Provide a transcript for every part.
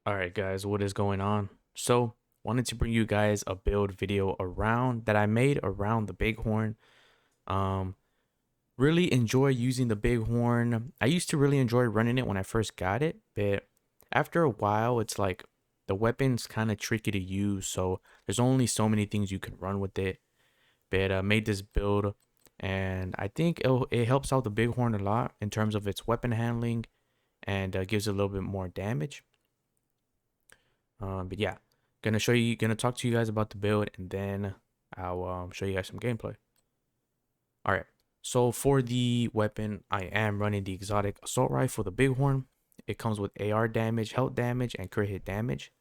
All right, guys, what is going on? So, wanted to bring you guys a build video around that I made around the Bighorn. Um, really enjoy using the Bighorn. I used to really enjoy running it when I first got it, but after a while, it's like the weapon's kind of tricky to use. So there's only so many things you can run with it. But made this build, and I think it helps out the Bighorn a lot in terms of its weapon handling and gives it a little bit more damage. But yeah, gonna talk to you guys about the build, and then I'll show you guys some gameplay. All right. So for the weapon, I am running the exotic assault rifle, the Bighorn. It comes with AR damage, health damage, and crit hit damage.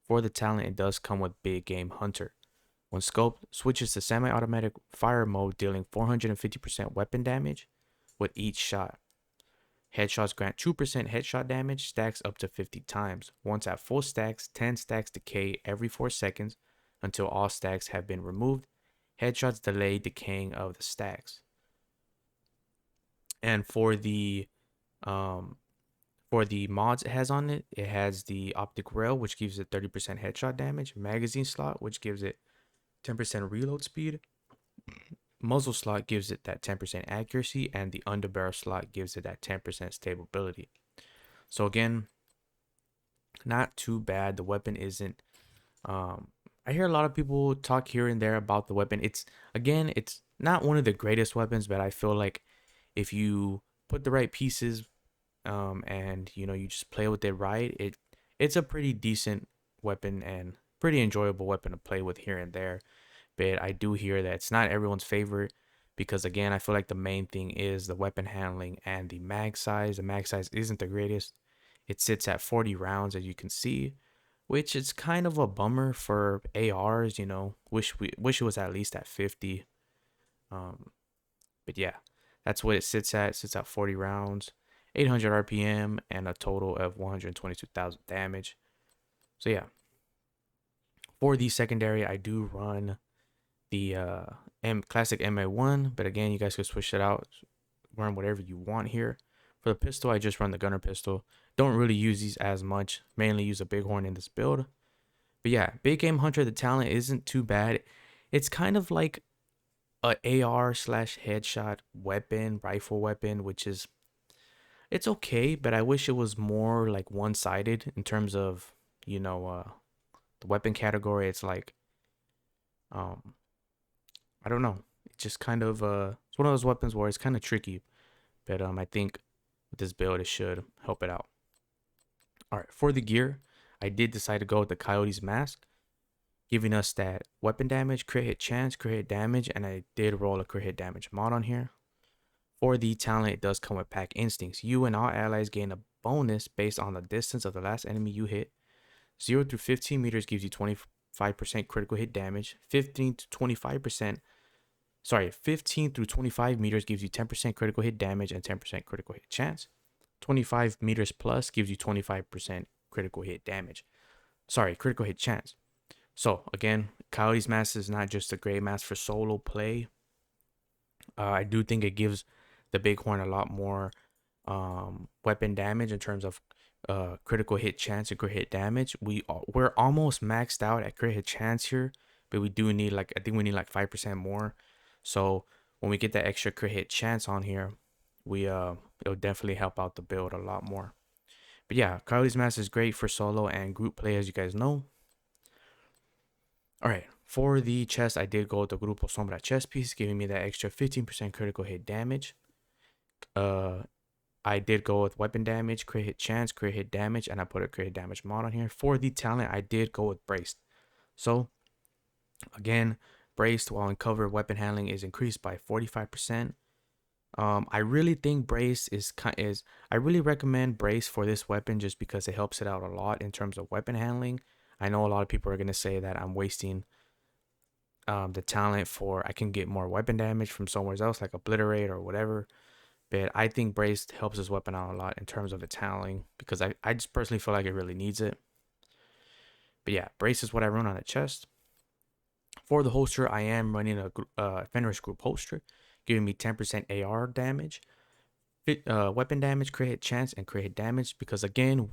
For the talent, it does come with Big Game Hunter. When scoped, switches to semi-automatic fire mode, dealing 450% weapon damage with each shot. Headshots grant 2% headshot damage, stacks up to 50 times. Once at full stacks, 10 stacks decay every 4 seconds until all stacks have been removed. Headshots delay decaying of the stacks. And um for the mods it has on it, it has the optic rail, which gives it 30% headshot damage, magazine slot, which gives it 10% reload speed, muzzle slot gives it that 10% accuracy, and the underbarrel slot gives it that 10% stability. So again, not too bad. The weapon isn't. Um, I hear a lot of people talk here and there about the weapon. It's not one of the greatest weapons, but I feel like if you put the right pieces, and you just play with it right, it's a pretty decent weapon and pretty enjoyable weapon to play with here and there. But I do hear that it's not everyone's favorite because again, I feel like the main thing is the weapon handling and the mag size. The mag size isn't the greatest. It sits at 40 rounds, as you can see, which is kind of a bummer for ARs. Wish it was at least at 50. Um, but yeah, that's what it sits at. It sits at 40 rounds, 800 RPM, and a total of 122,000 damage. So yeah, for the secondary, I do run the classic MA1, but again, you guys can switch it out, run whatever you want here. For the pistol, I just run the gunner pistol. Don't really use these as much. Mainly use a Bighorn in this build. But yeah, Big Game Hunter, the talent isn't too bad. It's kind of like a AR slash headshot weapon, rifle weapon, which is it's okay, but I wish it was more like one sided in terms of you know uh the weapon category. It's like um I don't know. It's just kind of it's one of those weapons where it's kind of tricky, but I think with this build it should help it out. All right, for the gear, I did decide to go with the Coyote's Mask, giving us that weapon damage, crit hit chance, crit hit damage, and I did roll a crit hit damage mod on here. For the talent, it does come with Pack Instincts. You and all allies gain a bonus based on the distance of the last enemy you hit. 0 through 15 meters gives you 25% critical hit damage. 15 through 25 meters gives you 10% critical hit damage and 10% critical hit chance. 25 meters plus gives you 25% critical hit damage. Critical hit chance. So again, Coyote's Mask is not just a great mask for solo play. I do think it gives the Bighorn a lot more weapon damage in terms of critical hit chance and crit hit damage. We're almost maxed out at crit hit chance here, but we do need I think we need like 5% more. So when we get that extra crit hit chance on here, it'll definitely help out the build a lot more. But yeah, Coyote's Mask is great for solo and group play, as you guys know. All right, for the chest, I did go with the Grupo Sombra chest piece, giving me that extra 15% critical hit damage. I did go with weapon damage, crit hit chance, crit hit damage, and I put a crit hit damage mod on here. For the talent, I did go with braced. So again, braced while in cover, weapon handling is increased by 45%. I really think brace is I really recommend brace for this weapon just because it helps it out a lot in terms of weapon handling. I know a lot of people are gonna say that I'm wasting the talent for I can get more weapon damage from somewhere else like obliterate or whatever. But I think braced helps this weapon out a lot in terms of its handling because I just personally feel like it really needs it. But yeah, brace is what I run on the chest. For the holster, I am running a Fenris Group holster, giving me 10% AR damage, weapon damage, crit hit chance, and crit hit damage. Because again,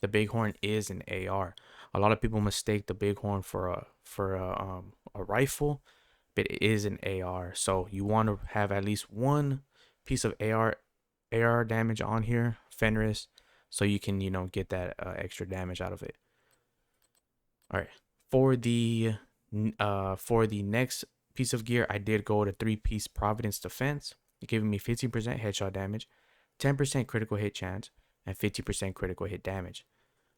the Bighorn is an AR. A lot of people mistake the Bighorn for a rifle, but it is an AR. So you want to have at least one piece of AR damage on here, Fenris, so you can get that extra damage out of it. All right, for the next piece of gear, I did go to 3-piece Providence Defense, giving me 15% headshot damage, 10% critical hit chance, and 50% critical hit damage.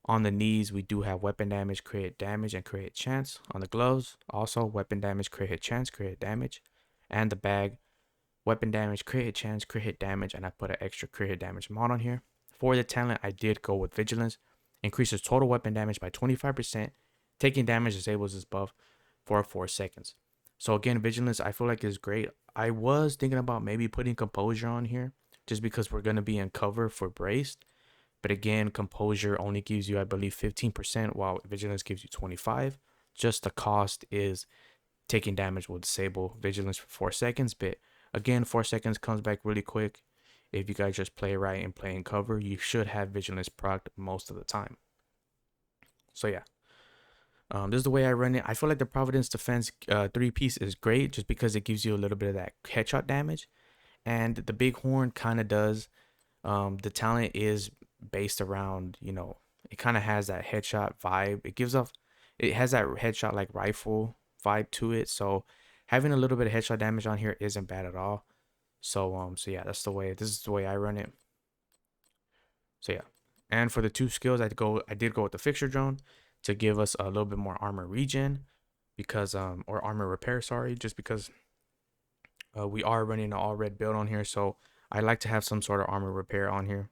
On the knees, we do have weapon damage, crit hit damage, and crit hit chance. On the gloves, also weapon damage, crit hit chance, crit hit damage. And the bag, weapon damage, crit hit chance, crit hit damage, and I put an extra crit hit damage mod on here. For the talent, I did go with Vigilance. Increases total weapon damage by 25%. Taking damage disables this buff for 4 seconds. So again, Vigilance, I feel like is great. I was thinking about maybe putting Composure on here, just because we're going to be in cover for Braced. But again, Composure only gives you, I believe, 15%, while Vigilance gives you 25%. Just the cost is taking damage will disable Vigilance for 4 seconds. But again, 4 seconds comes back really quick. If you guys just play right and play in cover, you should have Vigilance procced most of the time. So yeah, this is the way I run it. I feel like the Providence Defense 3-piece is great just because it gives you a little bit of that headshot damage. And the Bighorn kind of does. The talent is based around, it kind of has that headshot vibe. It has that headshot like rifle vibe to it. So having a little bit of headshot damage on here isn't bad at all. So yeah, this is the way I run it. So yeah, and for the 2 skills, I did go with the fixture drone to give us a little bit more armor regen, because or armor repair, sorry, just because we are running an all red build on here, so I like to have some sort of armor repair on here.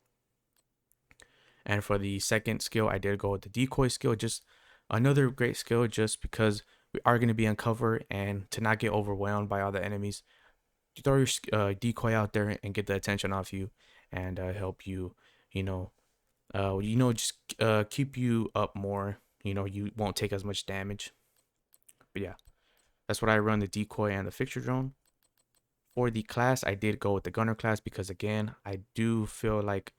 And for the second skill, I did go with the decoy skill, just another great skill, just because we are going to be on cover, and to not get overwhelmed by all the enemies, you throw your decoy out there and get the attention off you, and help you, just keep you up more. You won't take as much damage. But yeah, that's what I run, the decoy and the fixture drone. For the class, I did go with the gunner class because, again, I do feel like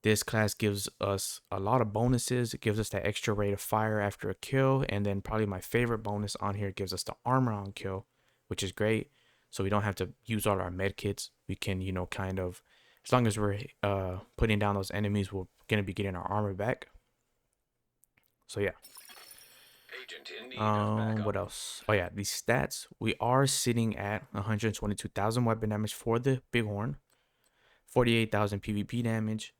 this class gives us a lot of bonuses. It gives us that extra rate of fire after a kill, and then probably my favorite bonus on here gives us the armor on kill, which is great. So we don't have to use all our med kits. We can, kind of, as long as we're putting down those enemies, we're gonna be getting our armor back. So yeah. What else? Oh yeah, these stats. We are sitting at 122,000 weapon damage for the Bighorn, 48,000 PvP damage,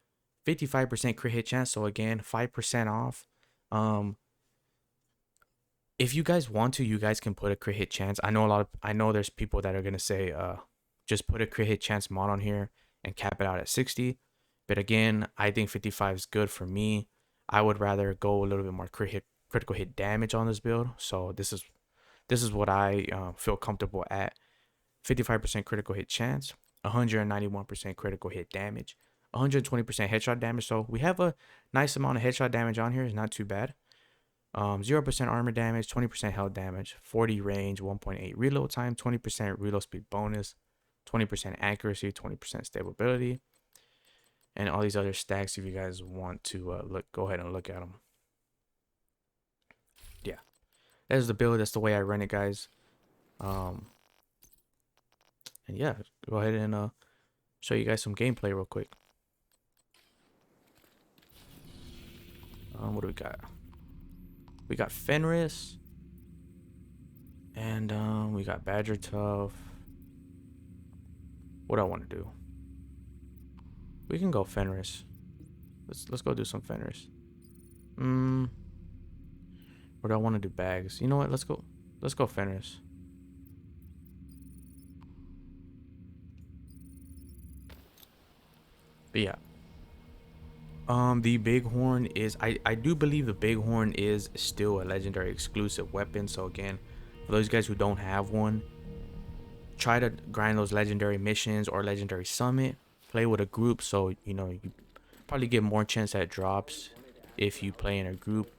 55% crit hit chance. So again, 5% off. If you guys want to, you guys can put a crit hit chance. I know there's people that are gonna say, just put a crit hit chance mod on here and cap it out at 60. But again, I think 55 is good for me. I would rather go a little bit more critical hit damage on this build. So this is what I feel comfortable at. 55% critical hit chance, 191% critical hit damage, 120% headshot damage. So we have a nice amount of headshot damage on here. It's not too bad. 0% armor damage, 20% health damage, 40 range, 1.8 reload time, 20% reload speed bonus, 20% accuracy, 20% stability, and all these other stacks. If you guys want to go ahead and look at them. Yeah, that's the build. That's the way I run it, guys. And yeah, go ahead and show you guys some gameplay real quick. What do we got? We got Fenris, and we got Badger Tough. What do I want to do? We can go Fenris. Let's go do some Fenris. Or do I want to do bags? You know what? Let's go Fenris. But yeah. The Bighorn is, I do believe the Bighorn is still a legendary exclusive weapon. So again, for those guys who don't have one, try to grind those legendary missions or legendary summit. Play with a group, so you probably get more chance at drops if you play in a group.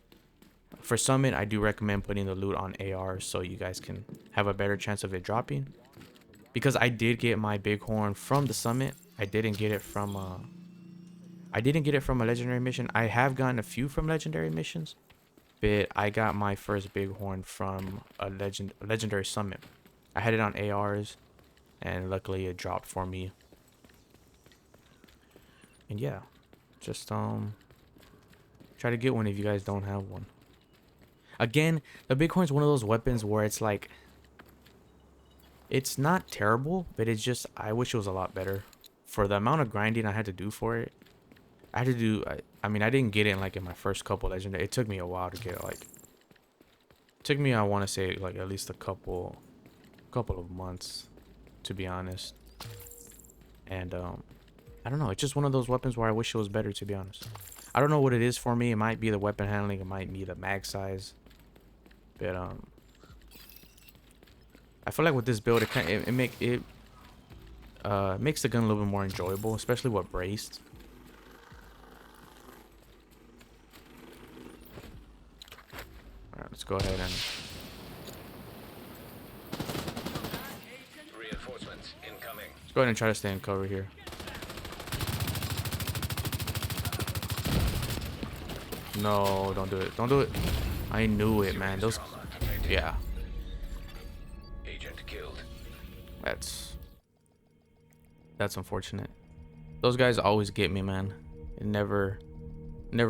For summit, I do recommend putting the loot on AR so you guys can have a better chance of it dropping. Because I did get my Bighorn from the summit. I didn't get it from I didn't get it from a legendary mission. I have gotten a few from legendary missions, but I got my first Bighorn from a legendary summit. I had it on ARs, and luckily it dropped for me. And yeah, just try to get one if you guys don't have one. Again, the Bighorn's one of those weapons where it's like, it's not terrible, but it's just, I wish it was a lot better. For the amount of grinding I had to do for it, I had to do, I mean, I didn't get it like in my first couple legendary. It took me a while to get it, like, it took me, I want to say, like, at least a couple of months, to be honest. And, I don't know, it's just one of those weapons where I wish it was better, to be honest. I don't know what it is for me. It might be the weapon handling, it might be the mag size. But, I feel like with this build, it makes the gun a little bit more enjoyable, especially with braced. All right, let's go ahead and Reinforcements incoming. let's go ahead and try to stay in cover here. No, don't do it. Don't do it. I knew it, man. Those, yeah. Agent killed. That's unfortunate. Those guys always get me, man. It never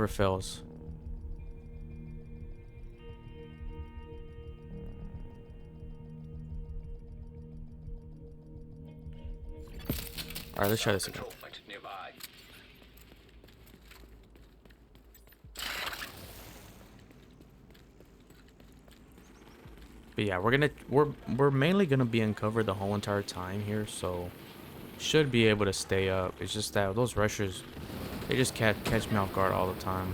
fails. All right, let's try this again. Control point nearby. But yeah, we're mainly gonna be in cover the whole entire time here, so should be able to stay up. It's just that those rushers, they just catch me off guard all the time.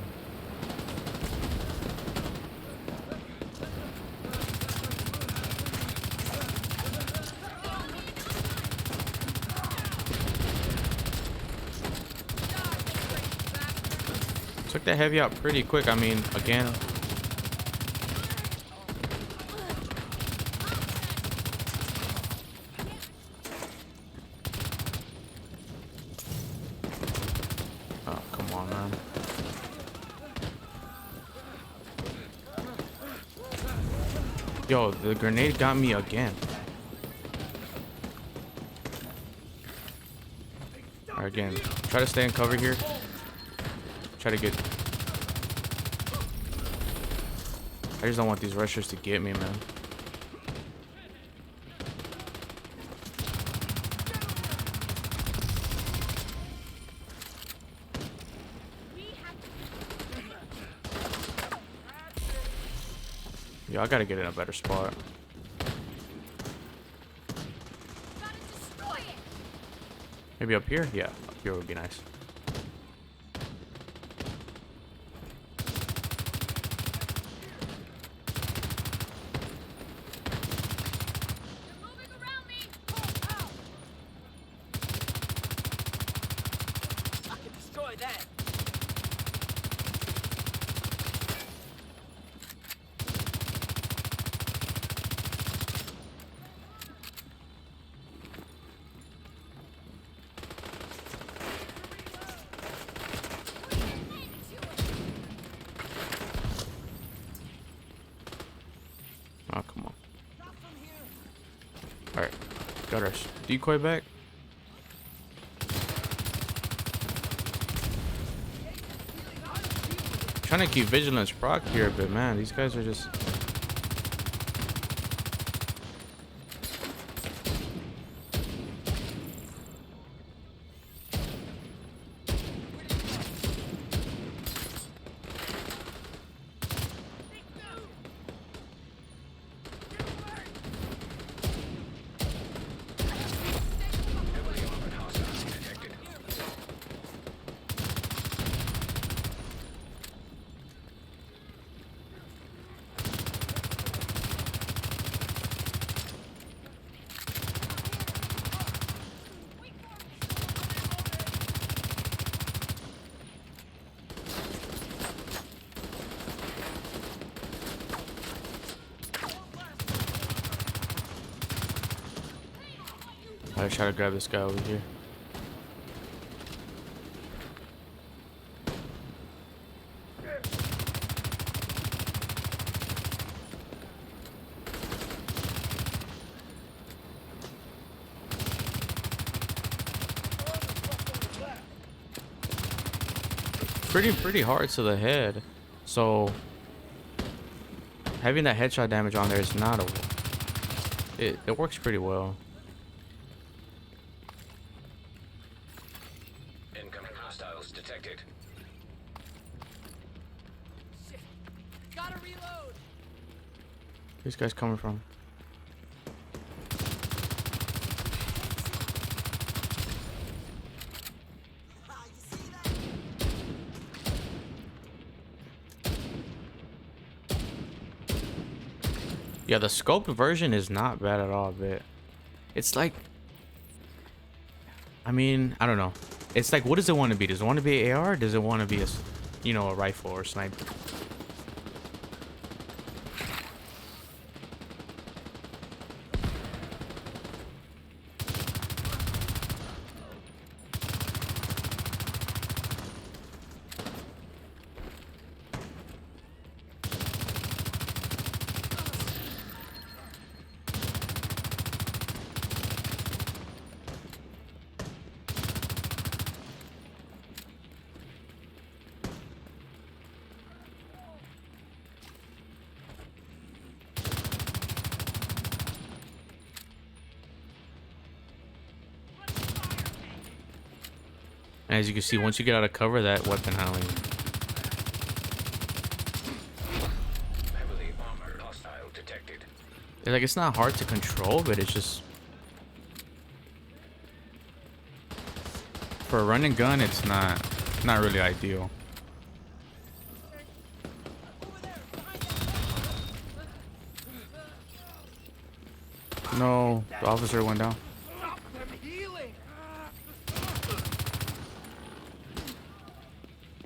Took that heavy out pretty quick. I mean, again, oh, come on, man. Yo, the grenade got me again. All right, again, try to stay in cover here. Try to get, I just don't want these rushers to get me, man. Yo, I gotta get in a better spot. Maybe up here? Yeah, up here would be nice. Oh, come on. Alright. Got our decoy back. Trying to keep vigilance proc here, but man, these guys are just... I try to grab this guy over here. pretty hard to the head. So having that headshot damage on there is not a it works pretty well. Incoming hostiles detected. Shit. Gotta reload. Where's this guy's coming from? Yeah, the scoped version is not bad at all, but it's like, I mean, I don't know. It's like, what does it want to be? Does it want to be AR? Or does it want to be you know, a rifle or sniper? As you can see, once you get out of cover, that weapon handling, Heavily armored hostile detected. like, it's not hard to control, but it's just for a run and gun, it's not really ideal. No, the officer went down. Stop them healing.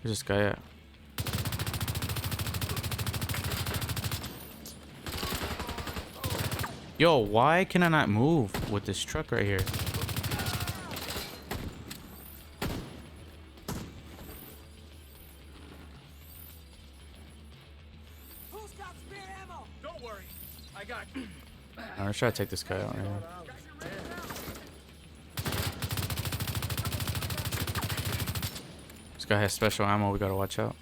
Where's this guy at? Yo, why can I not move with this truck right here? Who's got spare ammo? Don't worry. I got Alright, let's try to take this guy out right here. This guy has special ammo, we gotta watch out.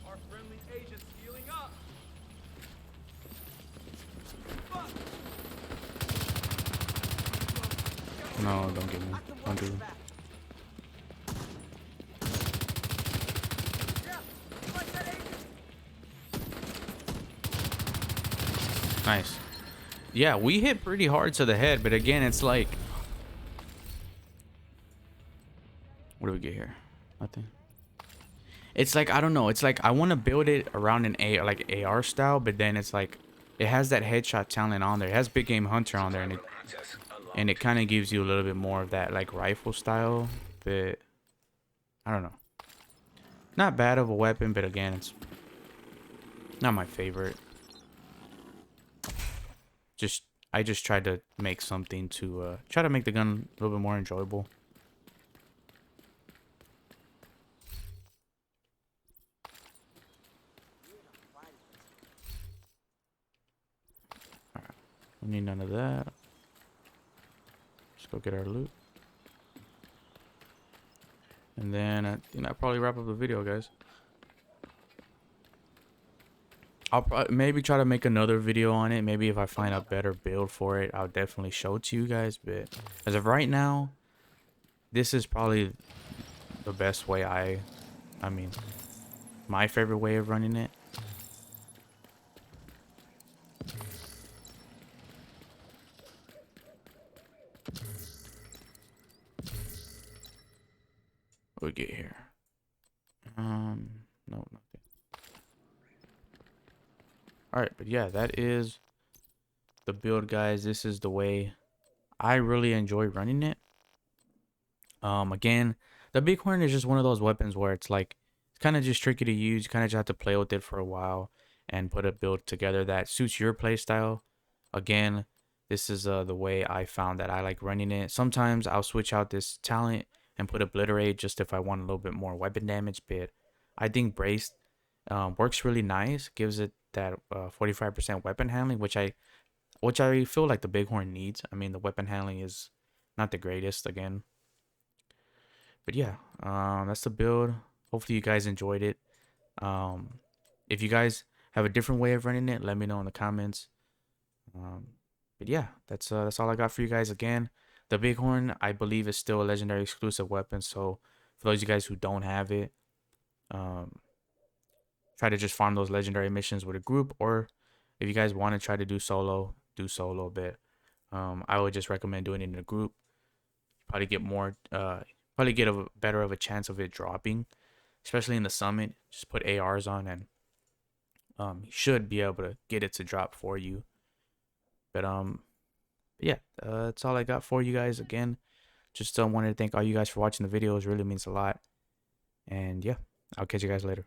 our friendly agents healing up. No, don't get me. Don't do it. Nice. Yeah, we hit pretty hard to the head, but again, it's like, what do we get here? Nothing. It's like, I don't know. It's like I want to build it around an A, like AR style, but then it's like it has that headshot talent on there. It has Big Game Hunter on there, Access unlocked. and it kind of gives you a little bit more of that like rifle style. But I don't know. Not bad of a weapon, but again, it's not my favorite. I just tried to make something to try to make the gun a little bit more enjoyable. Alright, we need none of that. Let's go get our loot. And then I think I'll probably wrap up the video, guys. I'll maybe try to make another video on it. Maybe if I find a better build for it, I'll definitely show it to you guys. But as of right now, this is probably the best way I mean, my favorite way of running it. What we get here? No, nothing. Alright, but yeah, that is the build, guys. This is the way I really enjoy running it. Again, the Bighorn is just one of those weapons where it's like, it's kind of just tricky to use. You kind of just have to play with it for a while and put a build together that suits your play style. Again, this is the way I found that I like running it. Sometimes I'll switch out this talent and put Obliterate just if I want a little bit more weapon damage, but I think Braced works really nice. Gives it that 45% weapon handling, which I feel like the Bighorn needs. I mean, the weapon handling is not the greatest again, But yeah, that's the build. Hopefully you guys enjoyed it. If you guys have a different way of running it, let me know in the comments. Um, but yeah, that's all I got for you guys. Again, the Bighorn I believe is still a legendary exclusive weapon. So for those of you guys who don't have it, um, try to just farm those legendary missions with a group, or if you guys want to try to do solo, do solo a bit. I would just recommend doing it in a group. Probably get more, probably get a better of a chance of it dropping, especially in the summit. Just put ARs on, and you should be able to get it to drop for you. But yeah, that's all I got for you guys. Again, just wanted to thank all you guys for watching the videos. Really means a lot. And yeah, I'll catch you guys later.